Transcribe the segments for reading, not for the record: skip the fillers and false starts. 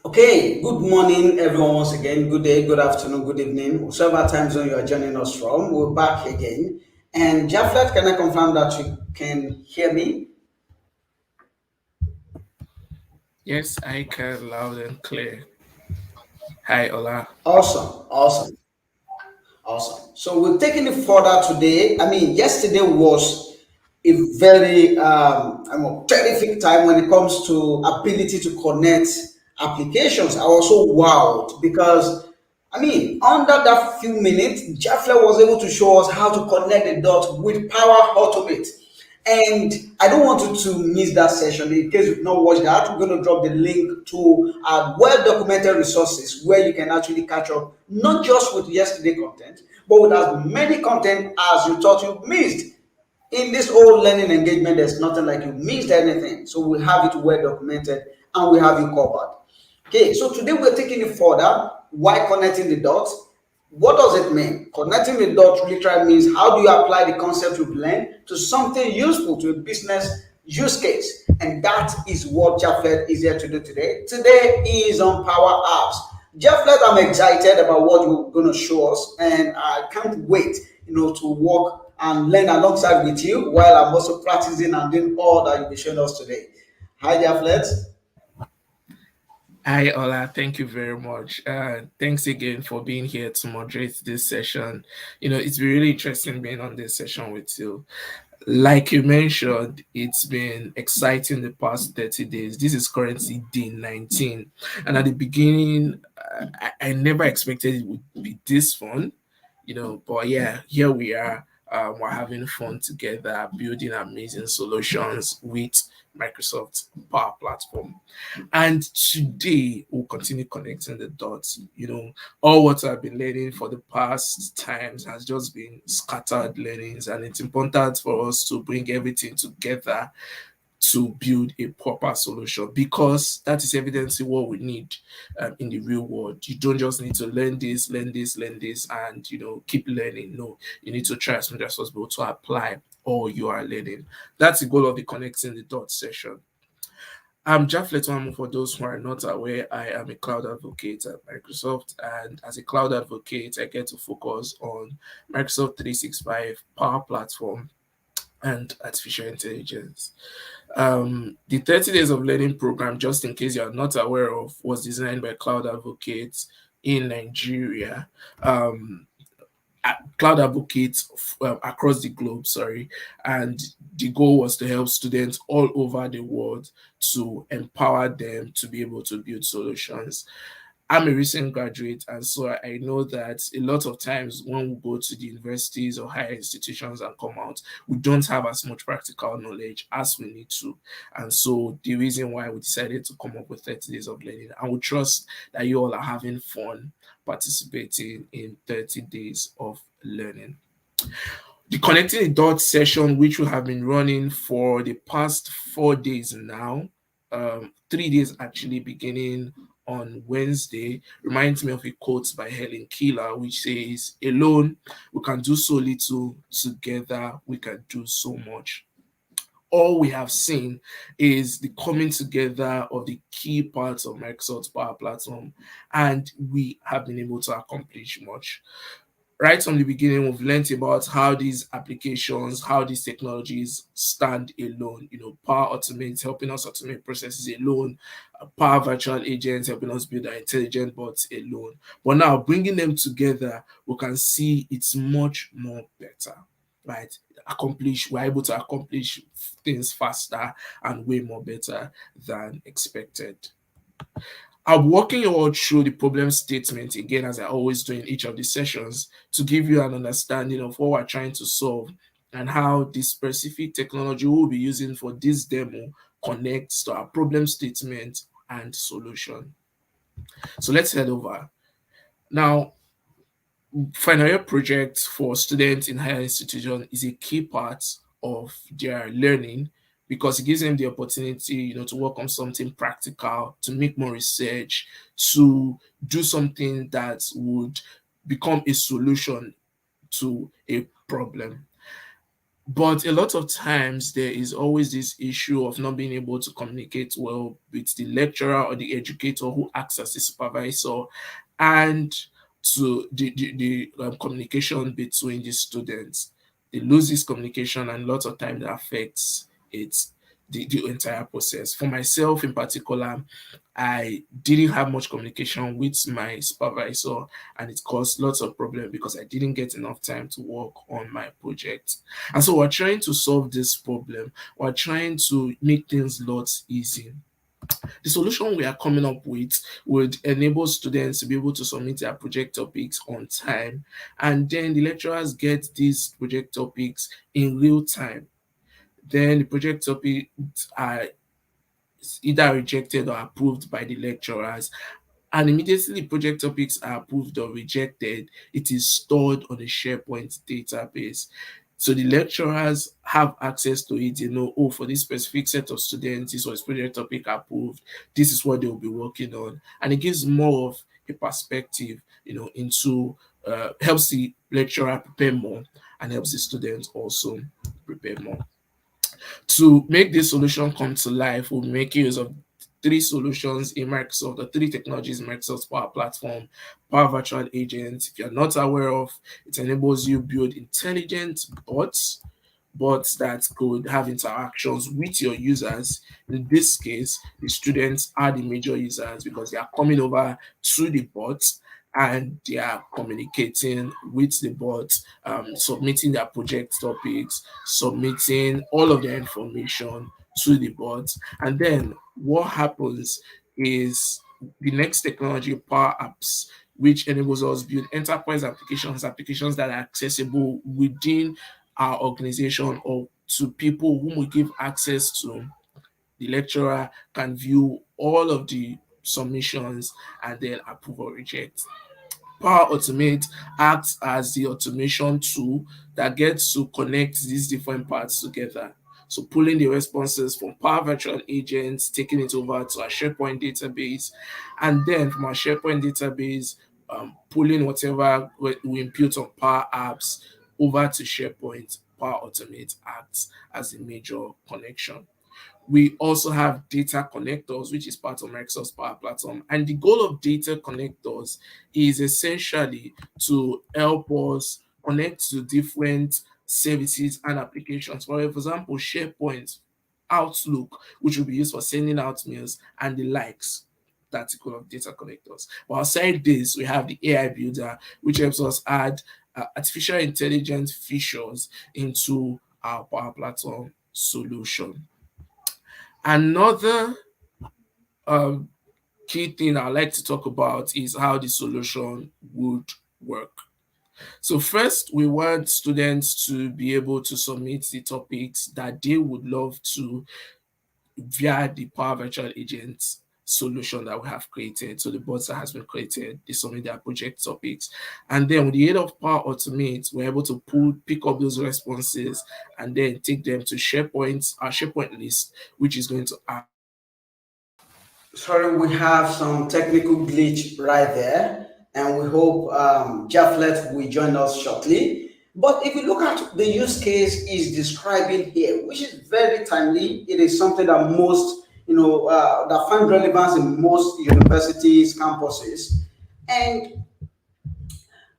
Okay, good morning, everyone, once again. Good day, good afternoon, good evening, whatever time zone you are joining us from. We're back again. And Japhlet, can I confirm that you can hear me? Yes, I can loud and clear. Hi, Ola. Awesome, awesome, awesome. So we're taking it further today. Yesterday was a very terrific time when it comes to ability to connect applications. I was so wowed because under that few minutes, Jaffler was able to show us how to connect the dots with Power Automate. And I don't want you to miss that session. In case you've not watched that, we're going to drop the link to our well documented resources where you can actually catch up, not just with yesterday content, but with as many content as you thought you missed. In this whole learning engagement, there's nothing like you missed anything. So we have it well documented and we have you covered. Okay, so today we're taking it further. Why connecting the dots? What does it mean? Connecting the dots literally means how do you apply the concept you've learned to something useful to a business use case? And that is what Japhlet is here to do today. Today is on Power Apps. Japhlet, I'm excited about what you're going to show us, and I can't wait, to work and learn alongside with you while I'm also practicing and doing all that you'll be showing us today. Hi, Japhlet. Hi, Ola. Thank you very much. Thanks again for being here to moderate this session. It's been really interesting being on this session with you. Like you mentioned, it's been exciting the past 30 days. This is currently day 19. And at the beginning, I never expected it would be this fun, but yeah, here we are. We're having fun together, building amazing solutions with Microsoft Power Platform. And today we'll continue connecting the dots. All what I've been learning for the past times has just been scattered learnings, and it's important for us to bring everything together to build a proper solution, because that is evidently what we need in the real world. You don't just need to learn this, learn this, learn this, and keep learning. No, you need to try as much as possible to apply all you are learning. That's the goal of the connecting the dots session. I'm Japhlet Nwamu. For those who are not aware, I am a cloud advocate at Microsoft, and as a cloud advocate, I get to focus on Microsoft 365 Power Platform and artificial intelligence. The 30 Days of Learning program, just in case you are not aware of, was designed by cloud advocates in Nigeria. Um, Cloud advocates across the globe, sorry, and the goal was to help students all over the world to empower them to be able to build solutions. I'm a recent graduate, and so I know that a lot of times when we go to the universities or higher institutions and come out, we don't have as much practical knowledge as we need to. And so the reason why we decided to come up with 30 days of learning, and we trust that you all are having fun participating in 30 days of learning. The Connecting the Dots session, which we have been running for the past 4 days now, 3 days actually, beginning on Wednesday, reminds me of a quote by Helen Keller, which says, "Alone, we can do so little, together, we can do so much." All we have seen is the coming together of the key parts of Microsoft's Power Platform, and we have been able to accomplish much. Right from the beginning, we've learned about how these applications, how these technologies stand alone. Power Automate helping us automate processes alone, Power Virtual Agents helping us build our intelligent bots alone. But now, bringing them together, we can see it's much more better, right? We're able to accomplish things faster and way more better than expected. I'm walking you all through the problem statement again, as I always do in each of the sessions, to give you an understanding of what we're trying to solve and how the specific technology we'll be using for this demo connects to our problem statement and solution. So let's head over. Now, final year project for students in higher institution is a key part of their learning, because it gives them the opportunity, to work on something practical, to make more research, to do something that would become a solution to a problem. But a lot of times there is always this issue of not being able to communicate well with the lecturer or the educator who acts as a supervisor, and to the communication between the students. They lose this communication, and lots of time that affects it, the entire process. For myself in particular, I didn't have much communication with my supervisor, and it caused lots of problems because I didn't get enough time to work on my project. And so we're trying to solve this problem. We're trying to make things lots easy. The solution we are coming up with would enable students to be able to submit their project topics on time, and then the lecturers get these project topics in real time. Then the project topics are either rejected or approved by the lecturers, and immediately project topics are approved or rejected, it is stored on a SharePoint database. So the lecturers have access to it. They know, oh, for this specific set of students, this was project topic approved. This is what they will be working on. And it gives more of a perspective, into helps the lecturer prepare more and helps the students also prepare more. To make this solution come to life, we'll make use of three solutions in Microsoft, the three technologies in Microsoft's Power Platform. Power Virtual Agent, if you're not aware of, it enables you build intelligent bots that could have interactions with your users. In this case, the students are the major users because they are coming over to the bots and they are communicating with the bot, submitting their project topics, submitting all of their information to the bot. And then what happens is the next technology, Power Apps, which enables us to build enterprise applications that are accessible within our organization or to people whom we give access to. The lecturer can view all of the submissions and then approve or reject. Power Automate acts as the automation tool that gets to connect these different parts together. So pulling the responses from Power Virtual Agents, taking it over to our SharePoint database, and then from our SharePoint database, pulling whatever we input on Power Apps over to SharePoint. Power Automate acts as a major connection. We also have data connectors, which is part of Microsoft's Power Platform. And the goal of data connectors is essentially to help us connect to different services and applications. For example, SharePoint, Outlook, which will be used for sending out mails and the likes. That's the goal of data connectors. But outside this, we have the AI Builder, which helps us add artificial intelligence features into our Power Platform solution. Another um, key thing I like to talk about is how the solution would work. So first, we want students to be able to submit the topics that they would love to via the Power Virtual Agents solution that we have created. So the bots that has been created, they submit their project topics. And then with the aid of Power Automate, we're able to pick up those responses and then take them to our SharePoint list, which is going to act. Sorry, we have some technical glitch right there, and we hope Japhlet will join us shortly. But if you look at the use case is describing here, which is very timely, it is something that most, that find relevance in most universities, campuses, and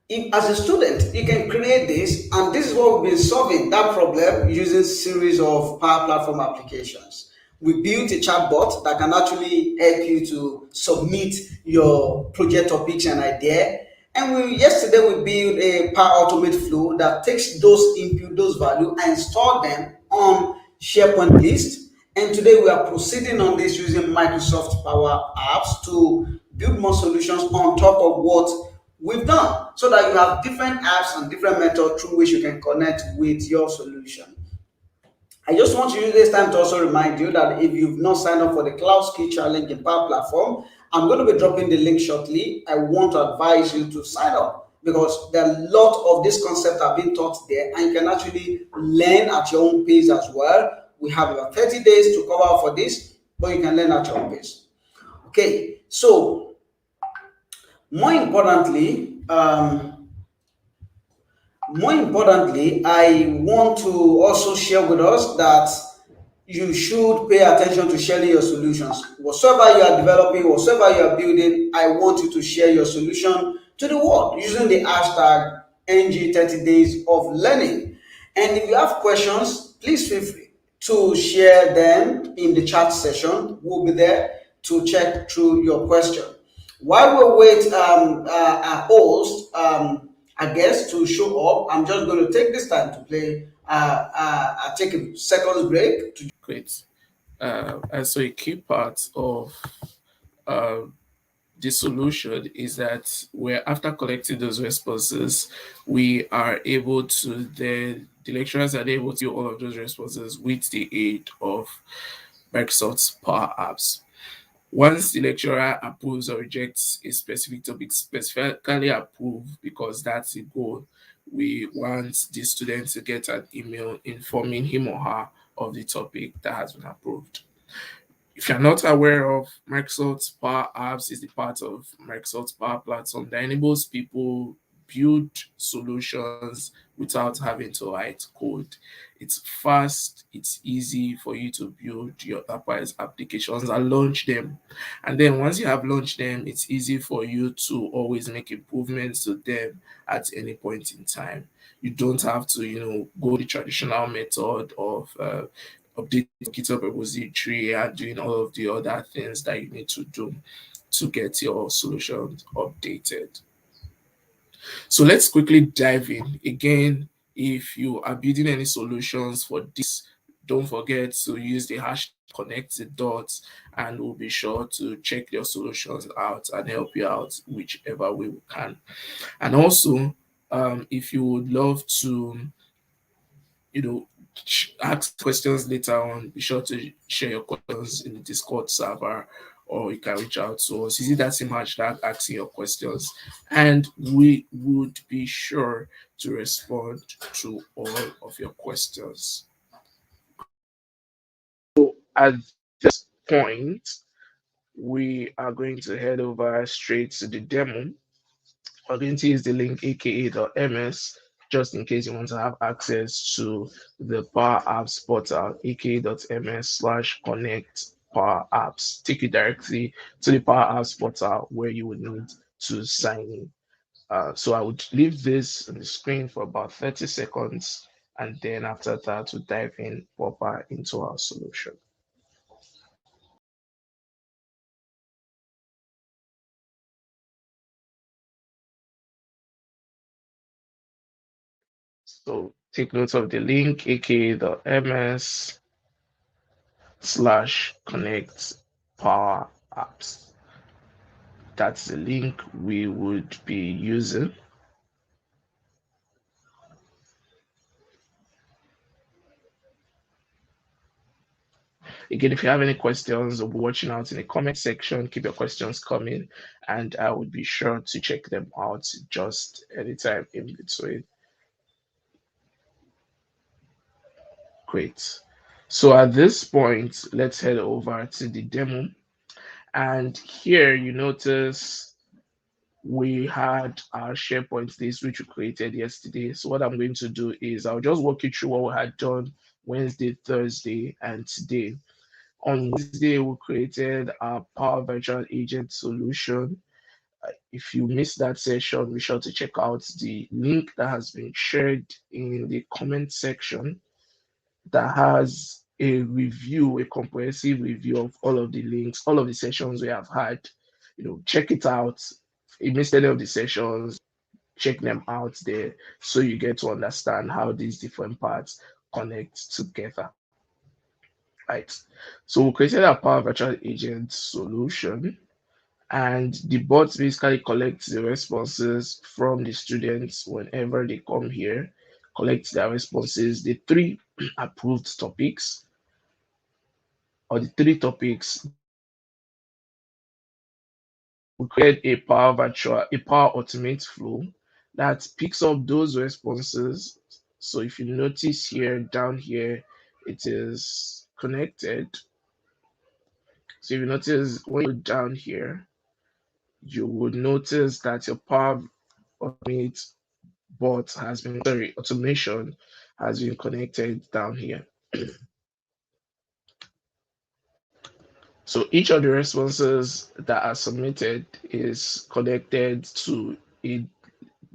if, as a student, you can create this, and this is what we've been solving that problem using series of Power Platform applications. We built a chatbot that can actually help you to submit your project topics and idea. And yesterday we built a Power Automate flow that takes those input, those value, and store them on SharePoint list. And today we are proceeding on this using Microsoft Power Apps to build more solutions on top of what we've done, so that you have different apps and different methods through which you can connect with your solution. I just want to use this time to also remind you that if you've not signed up for the Cloud Skill Challenge in Power Platform, I'm going to be dropping the link shortly. I want to advise you to sign up because there are a lot of these concepts are being taught there, and you can actually learn at your own pace as well. We have about 30 days to cover for this, but you can learn at your own pace. Okay, so more importantly, More importantly, I want to also share with us that you should pay attention to sharing your solutions. Whatsoever you are developing, whatsoever you are building, I want you to share your solution to the world using the hashtag NG 30 days of learning. And if you have questions, please feel free to share them in the chat session. We'll be there to check through your question. While we wait our host, our guest to show up, I'm just going to take this time to play, take a seconds break to. Great. And so a key part of uh, the solution is that we're after collecting those responses, we are able to the lecturers are able to do all of those responses with the aid of Microsoft's Power Apps. Once the lecturer approves or rejects a specific topic, specifically approved because that's a goal, we want the student to get an email informing him or her of the topic that has been approved. If you're not aware of Microsoft's Power Apps, is the part of Microsoft's Power Platform that enables people build solutions without having to write code. It's fast, it's easy for you to build your enterprise applications and launch them. And then once you have launched them, it's easy for you to always make improvements to them at any point in time. You don't have to, go the traditional method of updating GitHub repository and doing all of the other things that you need to do to get your solutions updated. So let's quickly dive in. Again, if you are building any solutions for this, don't forget to use the hash connect the dots, and we'll be sure to check your solutions out and help you out whichever way we can. And also, if you would love to, you know, ask questions later on, be sure to share your questions in the Discord server, or you can reach out to us. You see that same hashtag asking your questions, and we would be sure to respond to all of your questions. At this point, we are going to head over straight to the demo. We're going to use the link aka.ms just in case you want to have access to the Power Apps portal, aka.ms/connect Power Apps. Take you directly to the Power Apps portal where you would need to sign in. So I would leave this on the screen for about 30 seconds, and then after that, we'll dive in proper into our solution. So take note of the link, aka.ms/connect Power Apps. That's the link we would be using. Again, if you have any questions, we'll be watching out in the comment section. Keep your questions coming, and I would be sure to check them out just anytime in between. Great. So at this point, let's head over to the demo. And here you notice we had our SharePoint list, which we created yesterday. So what I'm going to do is I'll just walk you through what we had done Wednesday, Thursday, and today. On Wednesday, we created our Power Virtual Agent solution. If you missed that session, be sure to check out the link that has been shared in the comment section that has a review, a comprehensive review of all of the links, all of the sessions we have had. Check it out. If you missed any of the sessions, check them out there so you get to understand how these different parts connect together. Right. So we created a Power Virtual Agent solution, and the bot basically collects the responses from the students whenever they come here, collects their responses, the three approved topics, or the three topics. We create a Power Automate flow that picks up those responses. So if you notice here, down here, it is connected. So if you notice when you go down here, you would notice that your Power Automate bot has been, sorry, automation has been connected down here. So each of the responses that are submitted is connected to the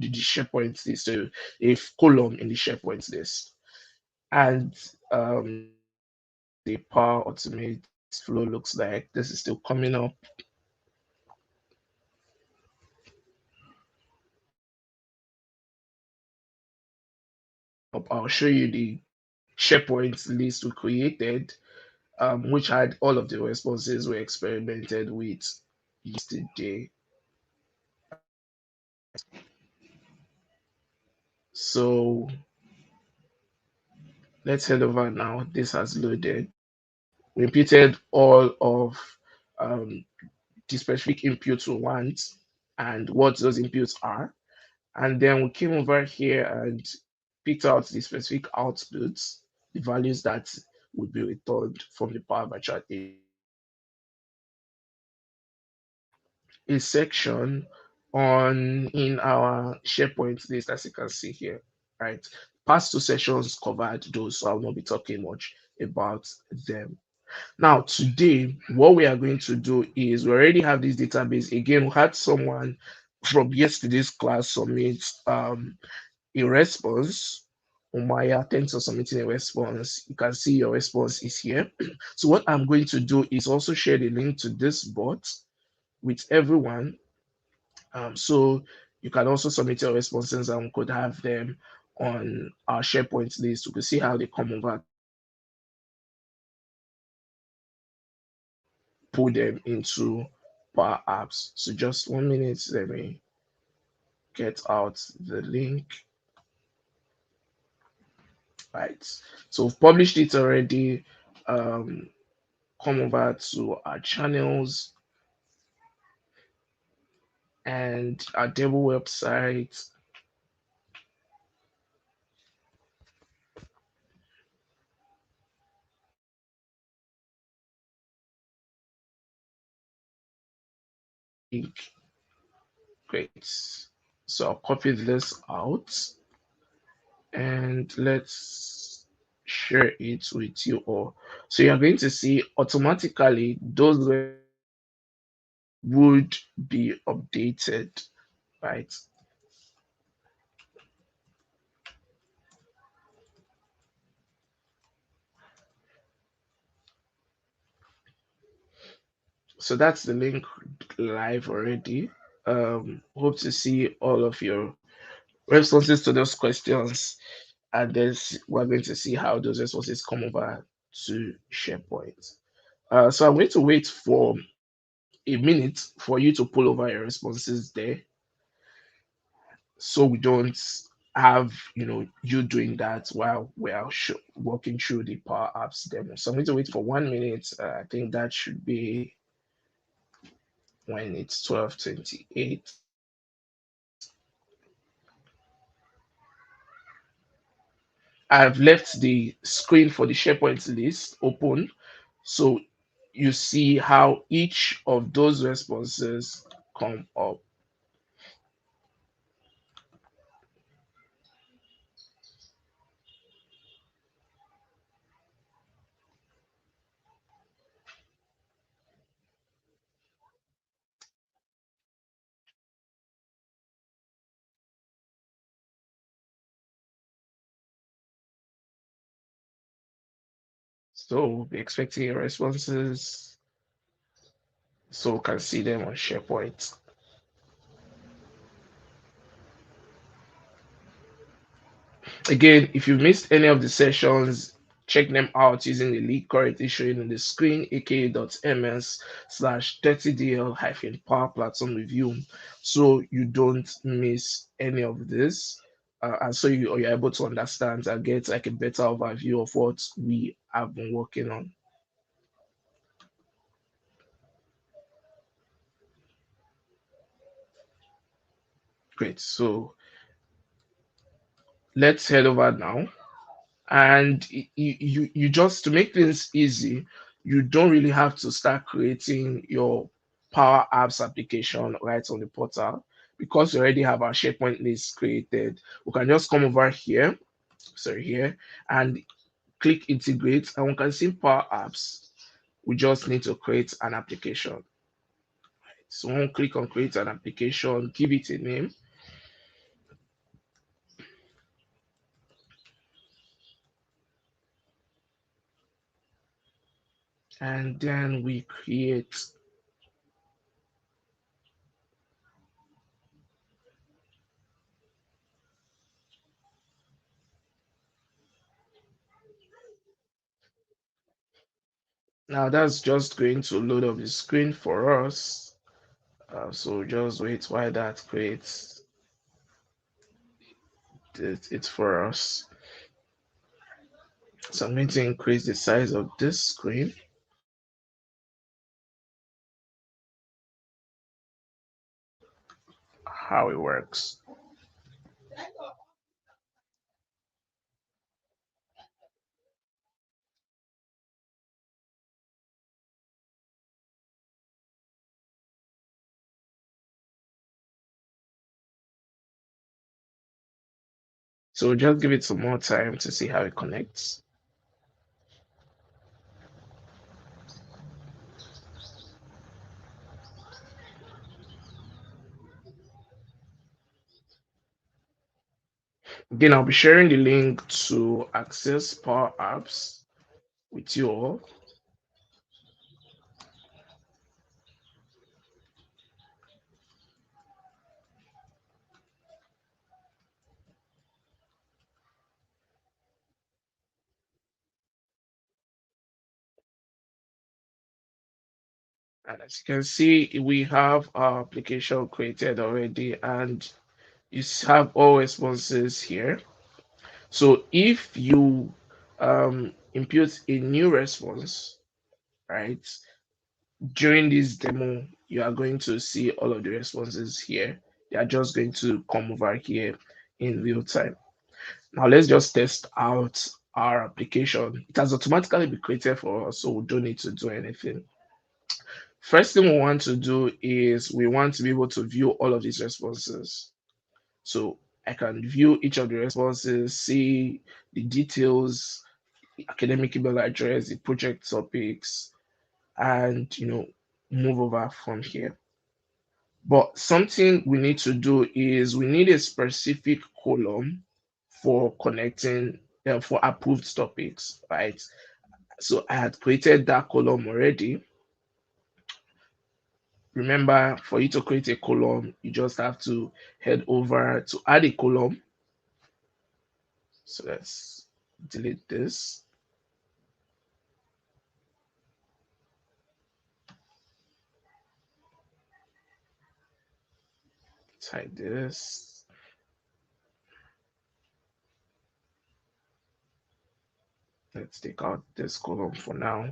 SharePoint list, so a column in the SharePoint list. And this is how the Power Automate flow looks like. This is still coming up. I'll show you the SharePoint list we created, which had all of the responses we experimented with yesterday. So let's head over now. This has loaded. We imputed all of um, the specific inputs we want and what those inputs are. And then we came over here and picked out the specific outputs, the values that would be returned from the Power by Chart agent. And then we created a section on in our SharePoint list, as you can see here, right? Past two sessions covered those, so I'll not be talking much about them. Now, today, what we are going to do is we already have this database. Again, we had someone from yesterday's class submit a response. Umaya, thanks for submitting a response. You can see your response is here. So what I'm going to do is also share the link to this bot with everyone. So you can also submit your responses and we could have them on our SharePoint list. We could see how they come over to pull them into Power Apps. So just 1 minute, let me get out the link. Right. So we've published it already. Um, come over to our channels and our demo website. Link. Great. So I'll copy this out and let's share it with you all. So you're going to see automatically those responses would be updated, right? So that's the link live already. Hope to see all of your responses to those questions, and then we're going to see how those responses come over to SharePoint. So I'm going to wait for a minute for you to pull over your responses there, so we don't have you doing that while we're walking through the Power Apps demo. So I'm going to wait for 1 minute. I think that should be when it's 12:28. I've left the screen for the SharePoint list open, so you see how each of those responses come up. So we'll be expecting your responses so we can see them on SharePoint. Again, if you missed any of the sessions, check them out using the link currently showing on the screen, aka.ms/30dl Power Platform Review, so you don't miss any of this. And so you're able to understand and get like a better overview of what we have been working on. Great. So let's head over now. And you just, to make things easy, you don't really have to start creating your Power Apps application right on the portal, because we already have our SharePoint list created, we can just come over here, sorry, here, and click integrate, and we can see Power Apps. We just need to create an application. So when we click on create an application, give it a name, and then we create. Now that's just going to load up the screen for us. So just wait while that creates it for us. So I'm going to increase the size of this screen. How it works. So just give it some more time to see how it connects. Again, I'll be sharing the link to access Power Apps with you all. And as you can see, we have our application created already, and you have all responses here. So if you input a new response, right, during this demo, you are going to see all of the responses here. They are just going to come over here in real time. Now let's just test out our application. It has automatically been created for us, so we don't need to do anything. First thing we want to do is we want to be able to view all of these responses. So I can view each of the responses, see the details, the academic email address, the project topics, and move over from here. But something we need to do is we need a specific column for connecting for approved topics, right? So I had created that column already. Remember, for you to create a column, you just have to head over to add a column. So let's delete this. Type this. Let's take out this column for now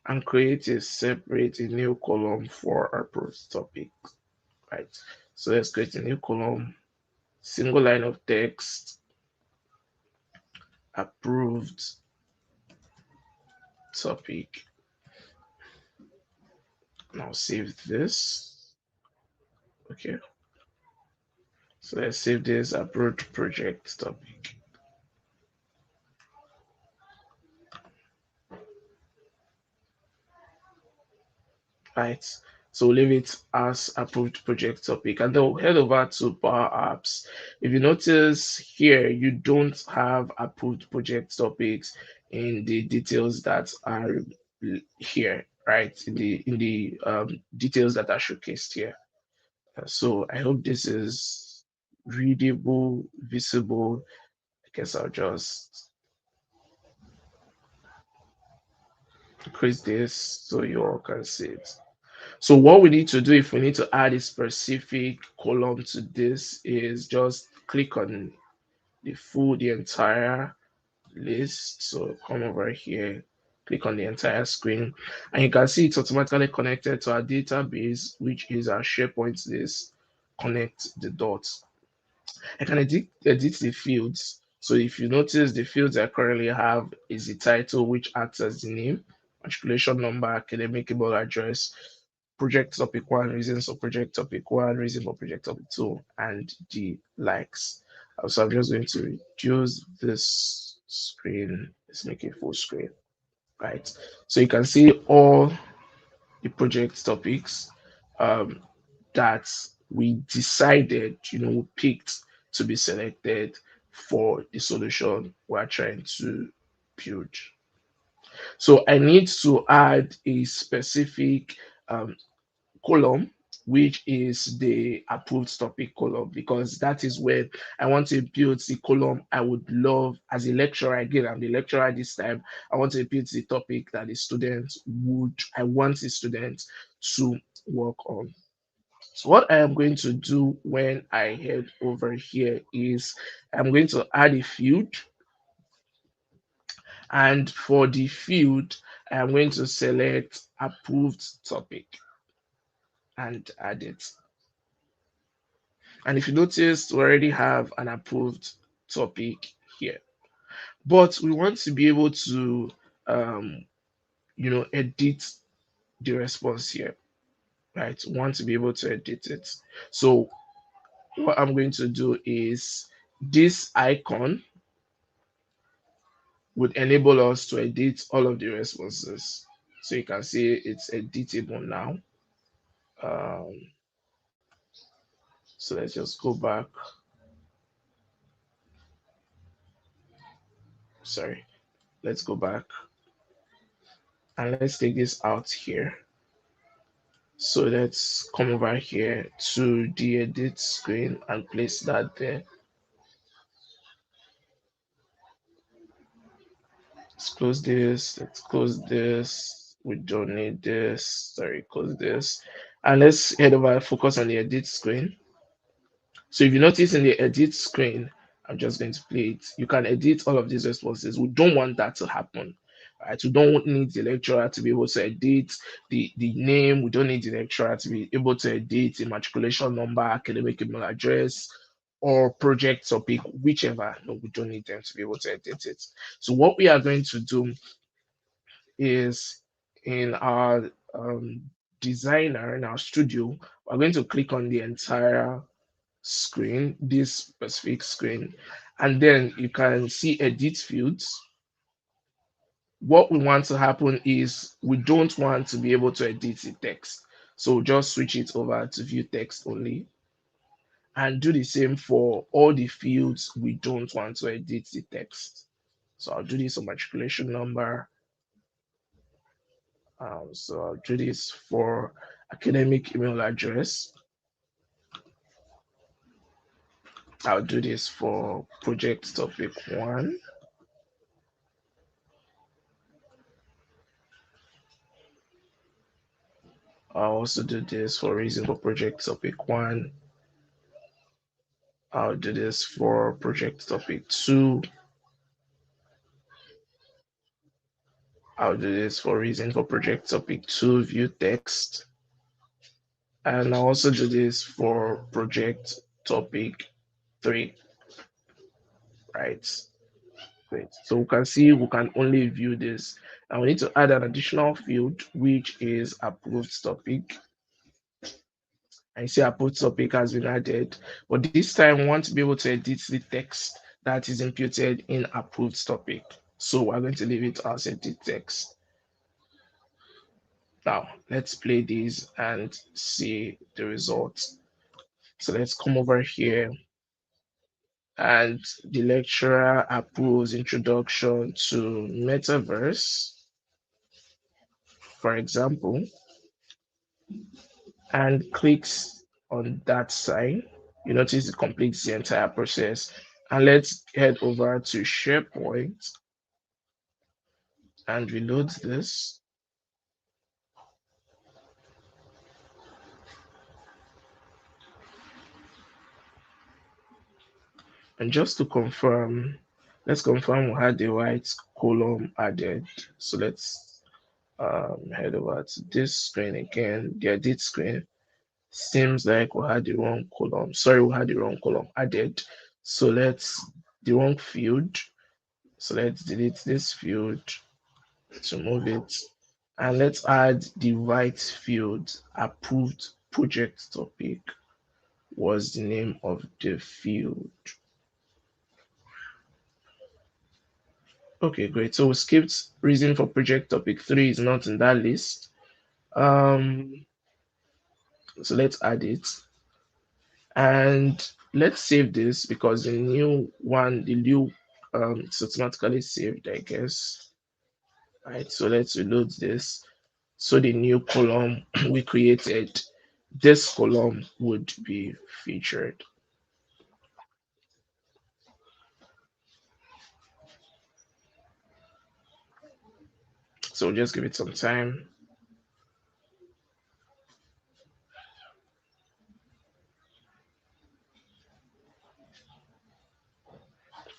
and create a new column for our post topic. Right. So let's create a new column, single line of text, approved topic. Now save this. Okay. So let's save this approved project topic. Right. So leave it as approved project topic, and then we'll head over to Power Apps. If you notice here, you don't have approved project topics in the details that are here, right? In the details that are showcased here. So I hope this is readable, visible. I guess I'll just increase this so you all can see it. So what we need to do if we need to add a specific column to this is just click on the entire list. So come over here, click on the entire screen, and you can see it's automatically connected to our database, which is our SharePoint list. Connect the dots. I can edit the fields. So if you notice, the fields I currently have is the title, which acts as the name, matriculation number, academic email address, project topic one, reasons for project topic one, reason for project topic two, and the likes. So I'm just going to reduce this screen. Let's make it full screen, right? So you can see all the project topics um, that we decided, we picked to be selected for the solution we're trying to build. So I need to add a specific um, column, which is the approved topic column, because that is where I want to build the column I would love as a lecturer. Again, I'm the lecturer this time. I want to build the topic that the student I want the student to work on. So what I am going to do when I head over here is I'm going to add a field, and for the field, I'm going to select approved topic and add it. And if you notice, we already have an approved topic here, but we want to be able to, um, edit the response here, right? We want to be able to edit it. So what I'm going to do is this icon would enable us to edit all of the responses. So you can see it's editable now. Um, so let's just go back. Sorry, let's go back and let's take this out here. So let's come over here to the edit screen and place that there. Let's close this. Let's close this. We don't need this. Sorry, close this. And let's head over, focus on the edit screen. So if you notice in the edit screen, I'm just going to play it. You can edit all of these responses. We don't want that to happen. Right? We don't need the lecturer to be able to edit the name. We don't need the lecturer to be able to edit the matriculation number, academic email address, or project topic, whichever. No, we don't need them to be able to edit it. So what we are going to do is in our designer, in our studio, we're going to click on the entire screen, this specific screen, and then you can see edit fields. What we want to happen is we don't want to be able to edit the text. So just switch it over to view text only and do the same for all the fields we don't want to edit the text. So I'll do this for matriculation number. So I'll do this for academic email address. I'll do this for project topic one. I'll also do this for reason for project topic one. I'll do this for project topic two. I'll do this for reason for project topic two, view text. And I'll also do this for project topic three, right? Great. So we can see we can only view this. And we need to add an additional field, which is approved topic. And you see approved topic has been added. But this time we want to be able to edit the text that is imputed in approved topic. So we're going to leave it as edit text. Now let's play this and see the results. So let's come over here, and the lecturer approves introduction to metaverse, for example, and clicks on that sign. You notice it completes the entire process. And let's head over to SharePoint and reload this. And just to confirm, let's confirm we had the right column added. So let's head over to this screen again, the edit screen. Seems like we had the wrong column. Sorry, we had the wrong column added. So the wrong field. So let's delete this field to move it. And let's add the right field. Approved project topic was the name of the field. Okay, great. So we skipped reason for project topic 3 is not in that list. Um, so let's add it. And let's save this because the new it's automatically saved, I guess. Right, so let's reload this. So the new column we created, this column would be featured. So just give it some time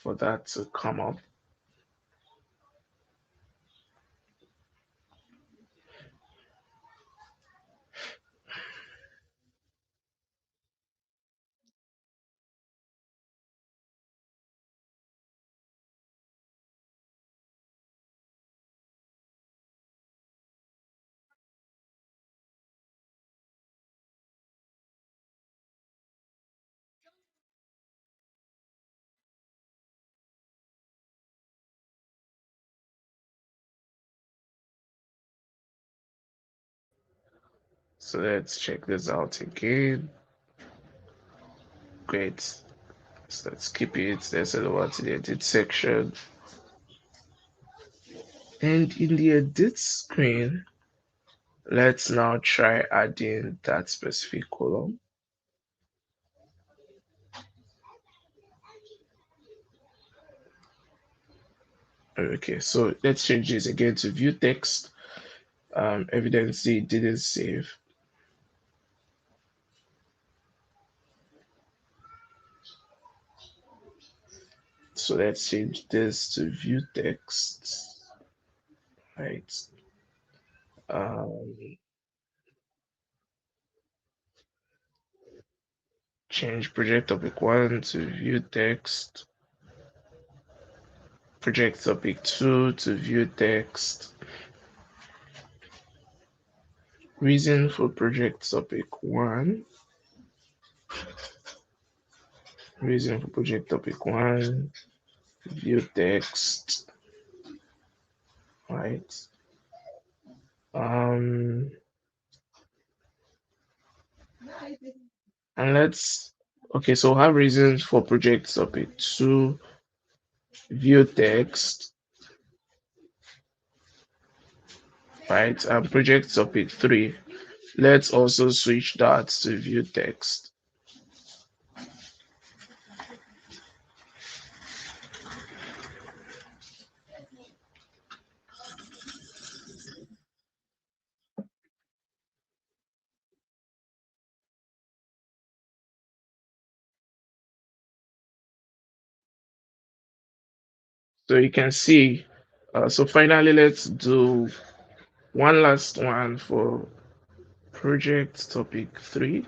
for that to come up. So let's check this out again. Great. So let's keep it. Let's head over to the edit section. And in the edit screen, let's now try adding that specific column. Okay, so let's change this again to view text. Evidence it didn't save. So let's change this to view text. Right. Um, change project topic 1 to view text. Project topic 2 to view text. Reason for project topic 1. Reason for project topic 1. View text. Right. Um, and let's okay, so have reasons for project topic 2. View text. Right. And project topic 3. Let's also switch that to view text. So you can see, so finally, let's do one last one for project topic 3.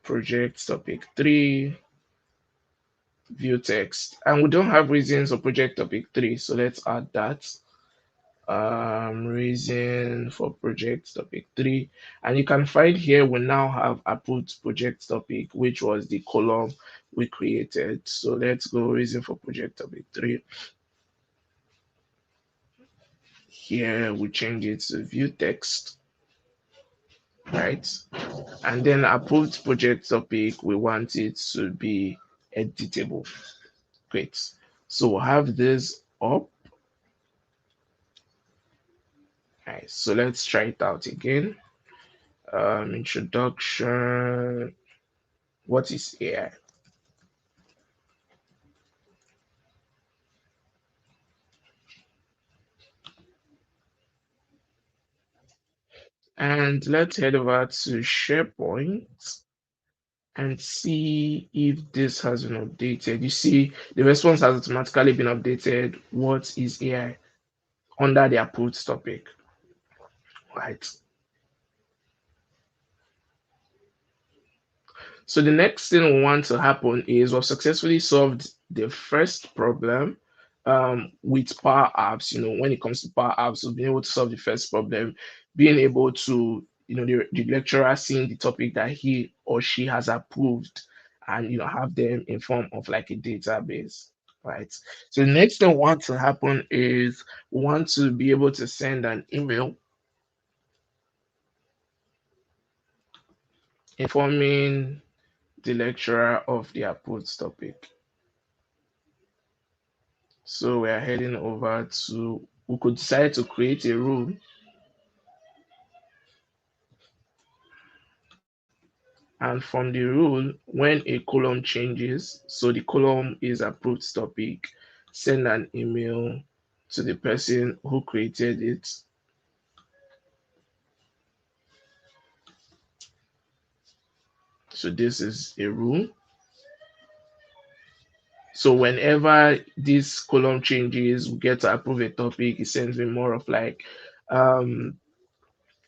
Project topic 3, view text. And we don't have reasons for project topic 3, so let's add that. Reason for project topic 3. And you can find here we now have approved project topic, which was the column we created. So let's go reason for project topic 3. Here we change it to view text, right? And then approved project topic, we want it to be editable. Great. So we'll have this up. Right, so let's try it out again. Introduction. What is AI? And let's head over to SharePoint and see if this has been updated. You see, the response has automatically been updated. What is AI under the approved topic? Right. So the next thing we want to happen is we've successfully solved the first problem. with Power Apps, when it comes to Power Apps, we've been able to solve the first problem, being able to, the lecturer seeing the topic that he or she has approved and, have them in form of like a database, right? So the next thing we want to happen is we want to be able to send an email informing the lecturer of the approved topic. So we are heading over to, we could decide to create a rule. And from the rule, when a column changes, so the column is approved topic, send an email to the person who created it. So this is a rule. So whenever this column changes, we get to approve a topic, it sends me more of like um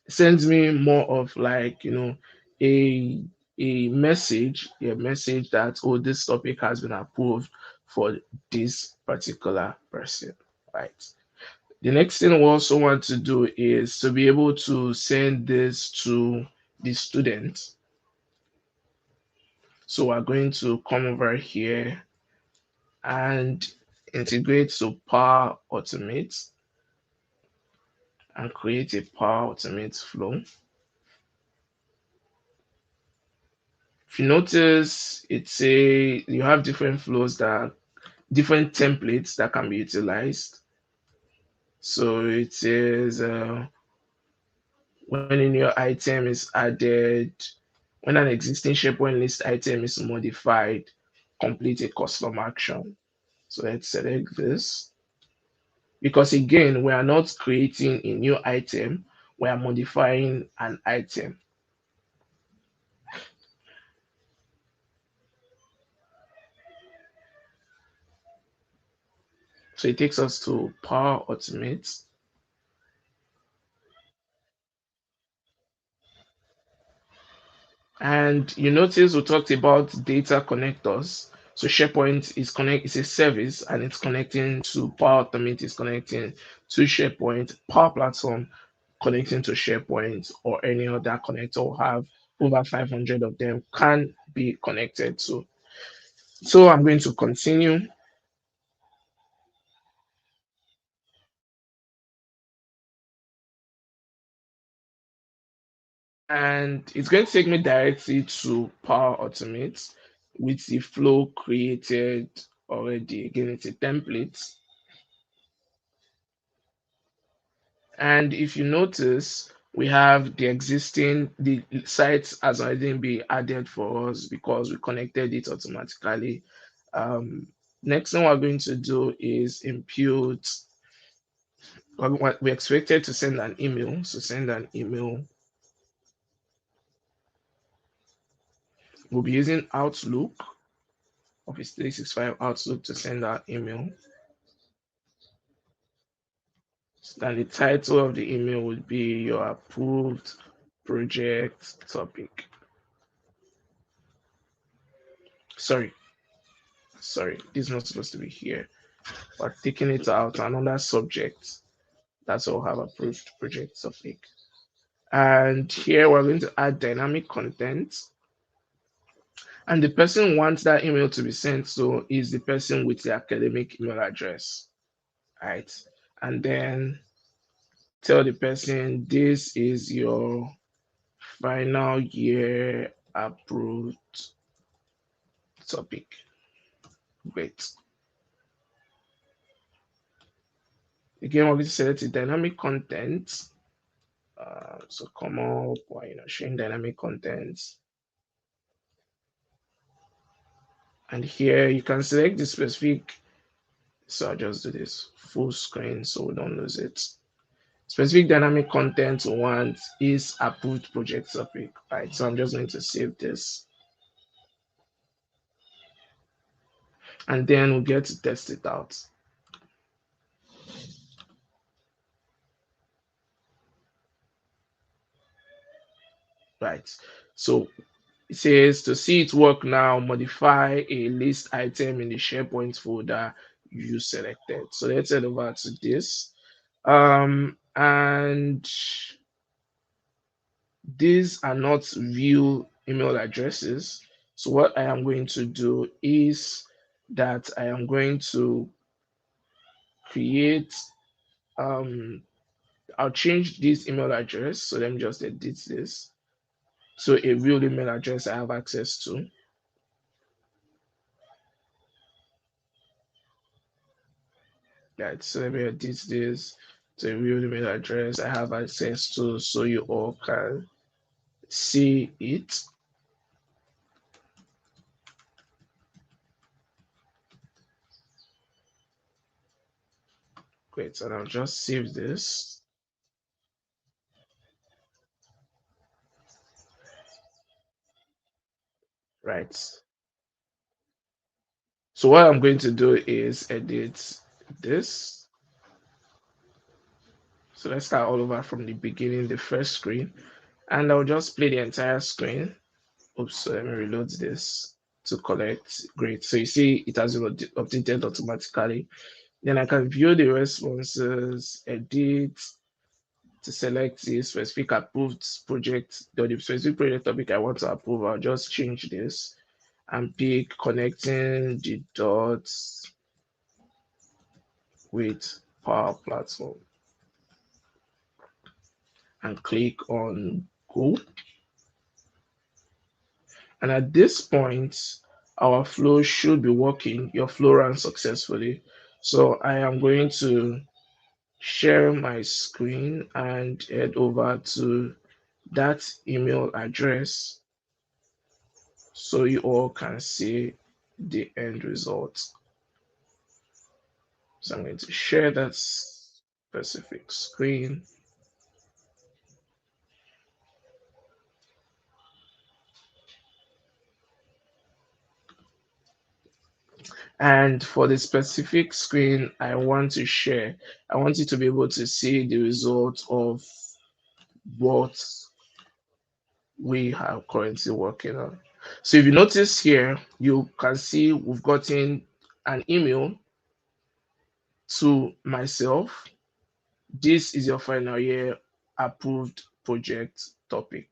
sends me more of like a a message that, oh, this topic has been approved for this particular person, right? The next thing we also want to do is to be able to send this to the student. So we're going to come over here and integrate to Power Automate and create a Power Automate flow. If you notice, it's a you have different flows that different templates that can be utilized. So it says when a new item is added, when an existing SharePoint list item is modified, complete a custom action. So let's select this because again, we are not creating a new item, we are modifying an item. So it takes us to Power Automate. And you notice we talked about data connectors. So SharePoint is a service and it's connecting to Power Automate is connecting to SharePoint, Power Platform connecting to SharePoint or any other connector will have over 500 of them can be connected to. So I'm going to continue and it's going to take me directly to Power Automate with the flow created already. Again, it's a template. And if you notice, we have the site has already been added for us because we connected it automatically. Next thing we're going to do is impute. We expected to send an email, so send an email. We'll be using Outlook, Office 365 Outlook to send our email. And the title of the email would be your approved project topic. Sorry, this is not supposed to be here. We're taking it out to another subject. That's all have approved project topic. And here we're going to add dynamic content. And the person wants that email to be sent to is the person with the academic email address, right? And then tell the person this is your final year approved topic. Great. Again, we're going to select the dynamic content. So come up or showing dynamic content. And here you can select the specific. So I'll just do this full screen so we don't lose it. Specific dynamic content we want is approved project topic, right? So I'm just going to save this and then we'll get to test it out. Right. So it says to see it work now, modify a list item in the SharePoint folder you selected. So let's head over to this. And these are not real email addresses. So what I am going to do is that I am going to create, um, I'll change this email address. So let me just edit this. So a real email address I have access to. Right. So let me edit this to a real email address I have access to so you all can see it. Great. And I'll just save this. Right. So what I'm going to do is edit this. So let's start all over from the beginning, the first screen, and I'll just play the entire screen. Oops, so let me reload this to collect. Great. So you see it has been updated automatically. Then I can view the responses, edit to select the specific approved project or the specific project topic I want to approve. I'll just change this and pick connecting the dots with Power Platform and click on go. And at this point, our flow should be working. Your flow ran successfully. So I am going to share my screen and head over to that email address so you all can see the end result. So I'm going to share that specific screen. And for the specific screen I want to share, I want you to be able to see the result of what we are currently working on. So if you notice here, you can see we've gotten an email to myself. This is your final year approved project topic,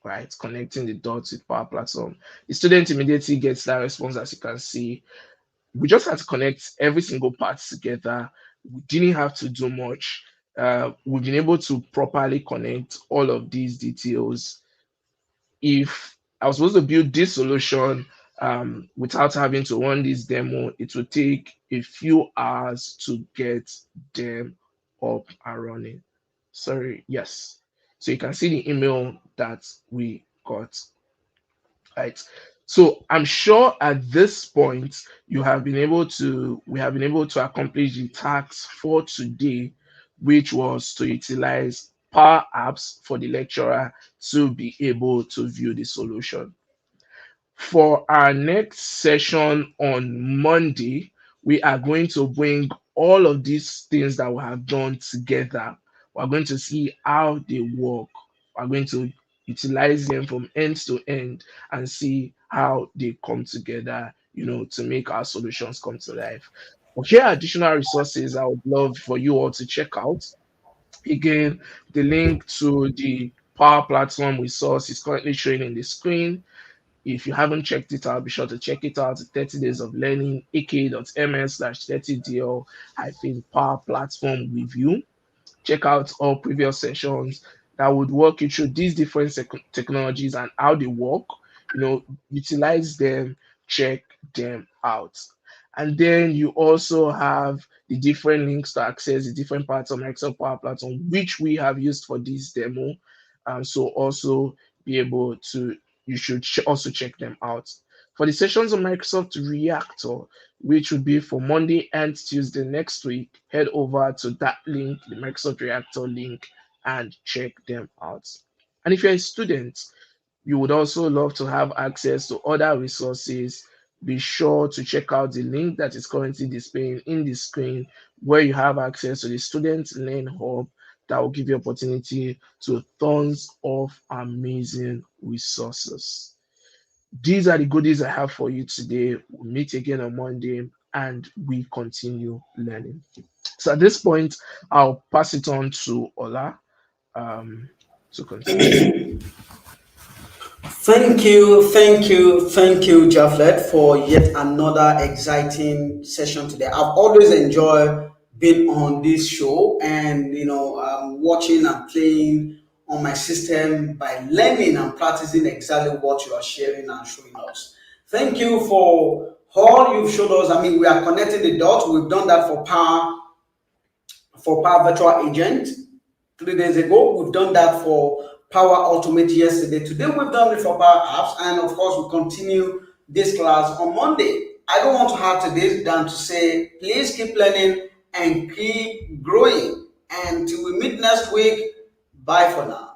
right? Connecting the dots with Power Platform. The student immediately gets that response, as you can see. We just had to connect every single part together. We didn't have to do much. We've been able to properly connect all of these details. If I was supposed to build this solution without having to run this demo, it would take a few hours to get them up and running. Sorry, yes. So you can see the email that we got, right? So I'm sure at this point you have been able to, we have been able to accomplish the task for today, which was to utilize Power Apps for the lecturer to be able to view the solution. For our next session on Monday, we are going to bring all of these things that we have done together. We're going to see how they work. We're going to utilize them from end to end and see how they come together, to make our solutions come to life. But here are additional resources I would love for you all to check out. Again, the link to the Power Platform resource is currently showing in the screen. If you haven't checked it out, be sure to check it out. 30 Days of Learning, aka.ms/30dl Power Platform Review. Check out all previous sessions that would walk you through these different technologies and how they work. Utilize them, check them out. And then you also have the different links to access the different parts of Microsoft Power Platform, which we have used for this demo. So also be able to, you should also check them out. For the sessions on Microsoft Reactor, which would be for Monday and Tuesday next week, head over to that link, the Microsoft Reactor link, and check them out. And if you're a student, you would also love to have access to other resources, be sure to check out the link that is currently displaying in the screen, where you have access to the Student Learn Hub that will give you opportunity to tons of amazing resources. These are the goodies I have for you today. We'll meet again on Monday. and we continue learning. So at this point, I'll pass it on to Ola um, to continue. Thank you, Japhlet, for yet another exciting session today. I've always enjoyed being on this show and watching and playing on my system by learning and practicing exactly what you are sharing and showing us. Thank you for all you've showed us. I mean, we are connecting the dots. We've done that for Power Virtual Agent 3 days ago. We've done that for Power Automate yesterday. Today we've done it for Power Apps, and of course we continue this class on Monday. I don't want to have today than to say please keep learning and keep growing. And till we meet next week, bye for now.